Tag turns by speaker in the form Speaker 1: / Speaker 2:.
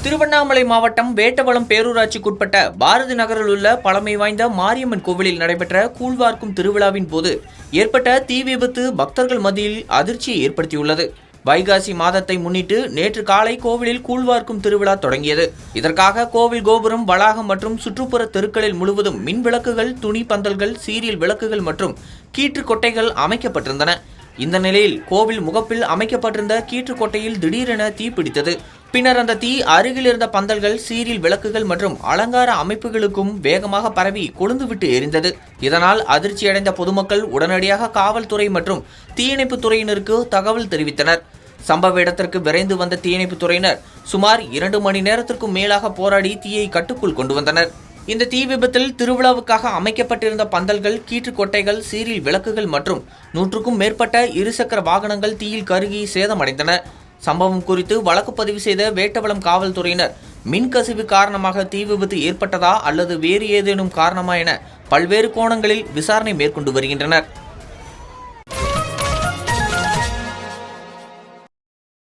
Speaker 1: திருவண்ணாமலை மாவட்டம் வேட்டவலம் பேரூராட்சிக்குட்பட்ட பாரதி நகரில் உள்ள பழமை வாய்ந்த மாரியம்மன் கோவிலில் நடைபெற்ற கூழ்வார்க்கும் திருவிழாவின் போது ஏற்பட்ட தீ விபத்து பக்தர்கள் மத்தியில் அதிர்ச்சியை ஏற்படுத்தியுள்ளது. வைகாசி மாதத்தை முன்னிட்டு நேற்று காலை கோவிலில் கூழ்வார்க்கும் திருவிழா தொடங்கியது. இதற்காக கோவில் கோபுரம், வளாகம் மற்றும் சுற்றுப்புற தெருக்களில் முழுவதும் மின் விளக்குகள், துணி பந்தல்கள், சீரியல் விளக்குகள் மற்றும் கீற்று கொட்டைகள் அமைக்கப்பட்டிருந்தன. இந்த நிலையில் கோவில் முகப்பில் அமைக்கப்பட்டிருந்த கீற்று கொட்டையில் திடீரென தீ பிடித்தது. பின்னர் அந்த தீ அருகில் இருந்த பந்தல்கள், சீரியல் விளக்குகள் மற்றும் அலங்கார அமைப்புகளுக்கும் வேகமாக பரவி கொழுந்துவிட்டு எரிந்தது. இதனால் அதிர்ச்சியடைந்த பொதுமக்கள் உடனடியாக காவல்துறை மற்றும் தீயணைப்பு துறையினருக்கு தகவல் தெரிவித்தனர். சம்பவ இடத்திற்கு விரைந்து வந்த தீயணைப்பு துறையினர் சுமார் 2 மணி நேரத்திற்கும் மேலாக போராடி தீயை கட்டுக்குள் கொண்டு வந்தனர். இந்த தீ விபத்தில் திருவிழாவுக்காக அமைக்கப்பட்டிருந்த பந்தல்கள், கீற்று கொட்டைகள், சீரியல் விளக்குகள் மற்றும் 100க்கும் மேற்பட்ட இருசக்கர வாகனங்கள் தீயில் கருகி சேதமடைந்தன. சம்பவம் குறித்து வழக்கு பதிவு செய்த வேட்டவலம் காவல்துறையினர் மின்கசிவு காரணமாக தீ விபத்து ஏற்பட்டதா அல்லது வேறு ஏதேனும் காரணமா என பல்வேறு கோணங்களில் விசாரணை மேற்கொண்டு வருகின்றனர்.